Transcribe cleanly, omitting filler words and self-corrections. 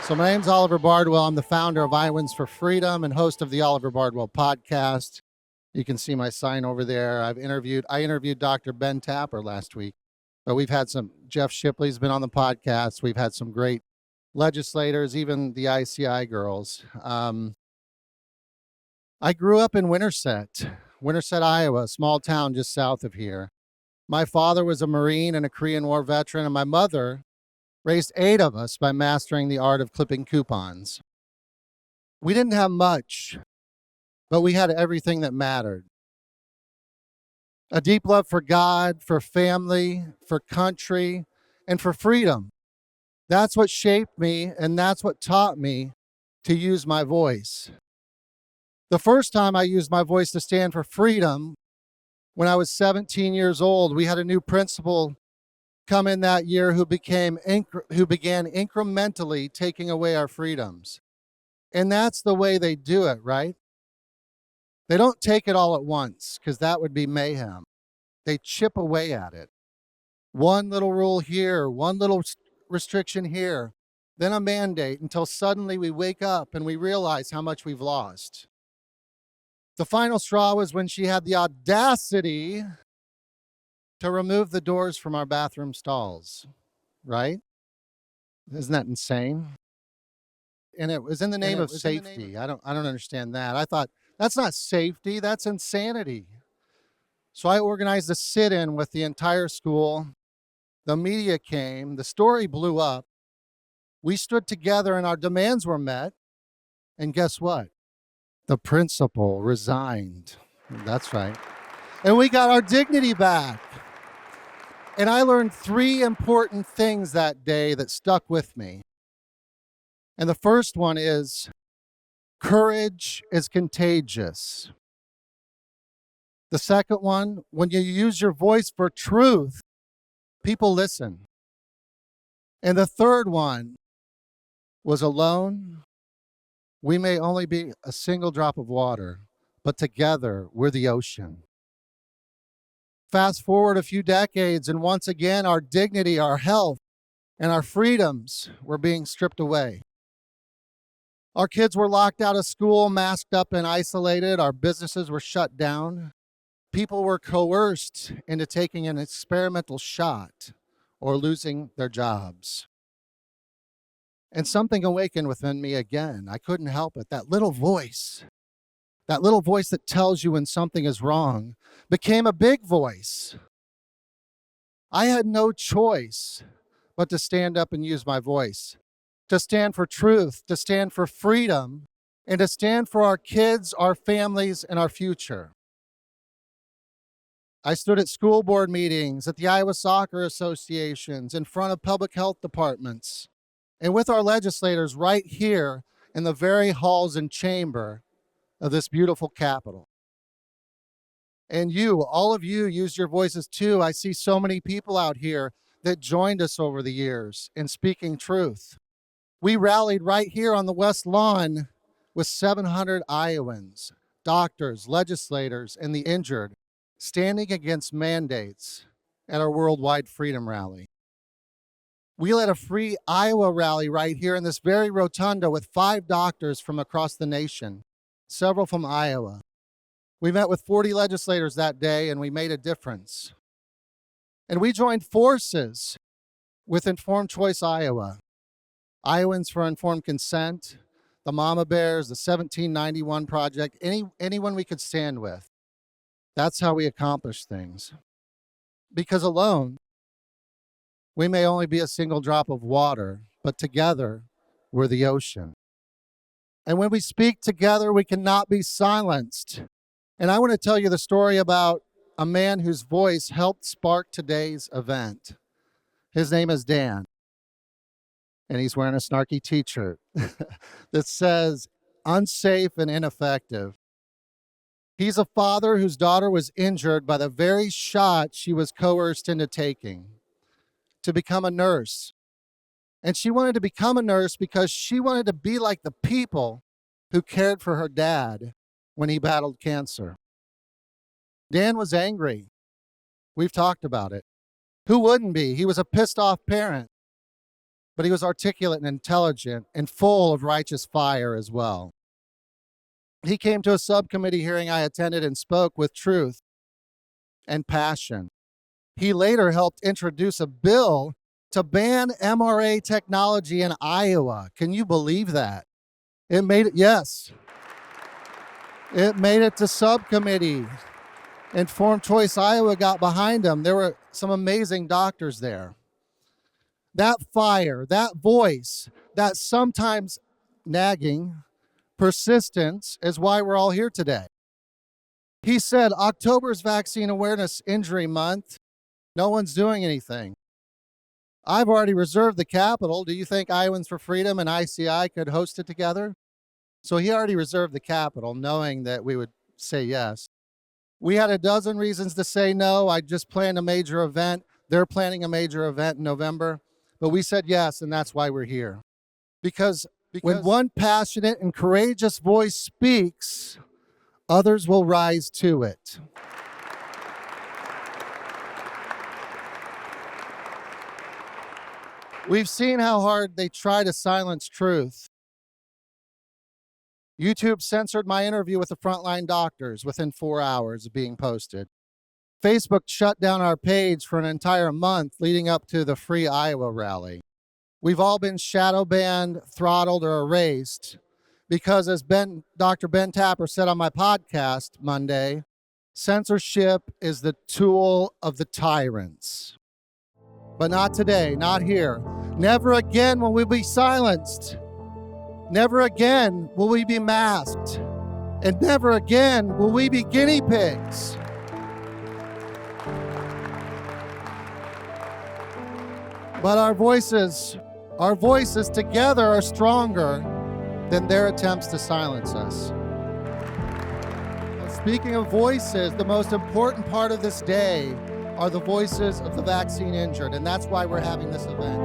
So my name's Oliver Bardwell. I'm the founder of Iowans for Freedom and host of the Oliver Bardwell Podcast. You can see my sign over there. I interviewed Dr. Ben Tapper last week, but we've had Jeff Shipley's been on the podcast. We've had some great legislators, even the ICI girls. I grew up in Winterset, Iowa, a small town just south of here. My father was a Marine and a Korean War veteran, and my mother raised 8 of us by mastering the art of clipping coupons. We didn't have much, but we had everything that mattered. A deep love for God, for family, for country, and for freedom. That's what shaped me, and that's what taught me to use my voice. The first time I used my voice to stand for freedom, when I was 17 years old, we had a new principal come in that year who began incrementally taking away our freedoms. And that's the way they do it, right? They don't take it all at once, because that would be mayhem. They chip away at it. One little rule here, one little restriction here, then a mandate, until suddenly we wake up and we realize how much we've lost. The final straw was when she had the audacity to remove the doors from our bathroom stalls, right? Isn't that insane? And it was in the name of safety. I don't understand that. I thought, that's not safety, that's insanity. So I organized a sit-in with the entire school. The media came, the story blew up. We stood together and our demands were met. And guess what? The principal resigned. That's right. And we got our dignity back. And I learned 3 important things that day that stuck with me. And the first one is, courage is contagious. The second one, when you use your voice for truth, people listen. And the third one was, alone, we may only be a single drop of water, but together we're the ocean. Fast forward a few decades, and once again, our dignity, our health, and our freedoms were being stripped away. Our kids were locked out of school, masked up and isolated. Our businesses were shut down. People were coerced into taking an experimental shot or losing their jobs. And something awakened within me again. I couldn't help it. That little voice that tells you when something is wrong, became a big voice. I had no choice but to stand up and use my voice, to stand for truth, to stand for freedom, and to stand for our kids, our families, and our future. I stood at school board meetings, at the Iowa Soccer Associations, in front of public health departments, and with our legislators right here in the very halls and chamber of this beautiful Capitol. And you, all of you, use your voices too. I see so many people out here that joined us over the years in speaking truth. We rallied right here on the West Lawn with 700 Iowans, doctors, legislators, and the injured, standing against mandates at our Worldwide Freedom Rally. We led a free Iowa rally right here in this very rotunda with 5 doctors from across the nation, several from Iowa. We met with 40 legislators that day, and we made a difference. And we joined forces with Informed Choice Iowa, Iowans for Informed Consent, the Mama Bears, the 1791 Project, anyone we could stand with. That's how we accomplish things. Because alone, we may only be a single drop of water, but together, we're the ocean. And when we speak together, we cannot be silenced. And I want to tell you the story about a man whose voice helped spark today's event. His name is Dan. And he's wearing a snarky t-shirt that says, unsafe and ineffective. He's a father whose daughter was injured by the very shot she was coerced into taking to become a nurse. And she wanted to become a nurse because she wanted to be like the people who cared for her dad when he battled cancer. Dan was angry. We've talked about it. Who wouldn't be? He was a pissed off parent. but he was articulate and intelligent and full of righteous fire as well. He came to a subcommittee hearing I attended and spoke with truth and passion. He later helped introduce a bill to ban MRA technology in Iowa. Can you believe that? It made it, yes. It made it to subcommittee. Informed Choice Iowa got behind him. There were some amazing doctors there. That fire, that voice, that sometimes nagging persistence is why we're all here today. He said, October's Vaccine Awareness Injury Month. No one's doing anything. I've already reserved the Capitol. Do you think Iowans for Freedom and ICI could host it together? So he already reserved the Capitol, knowing that we would say yes. We had a dozen reasons to say no. I just planned a major event. They're planning a major event in November. But we said yes, and that's why we're here. Because when one passionate and courageous voice speaks, others will rise to it. We've seen how hard they try to silence truth. YouTube censored my interview with the frontline doctors within 4 hours of being posted. Facebook shut down our page for an entire month leading up to the Free Iowa rally. We've all been shadow banned, throttled, or erased because, as Dr. Ben Tapper said on my podcast Monday, censorship is the tool of the tyrants. But not today, not here. Never again will we be silenced. Never again will we be masked. And never again will we be guinea pigs. But our voices together are stronger than their attempts to silence us. Speaking of voices, the most important part of this day are the voices of the vaccine injured, and that's why we're having this event.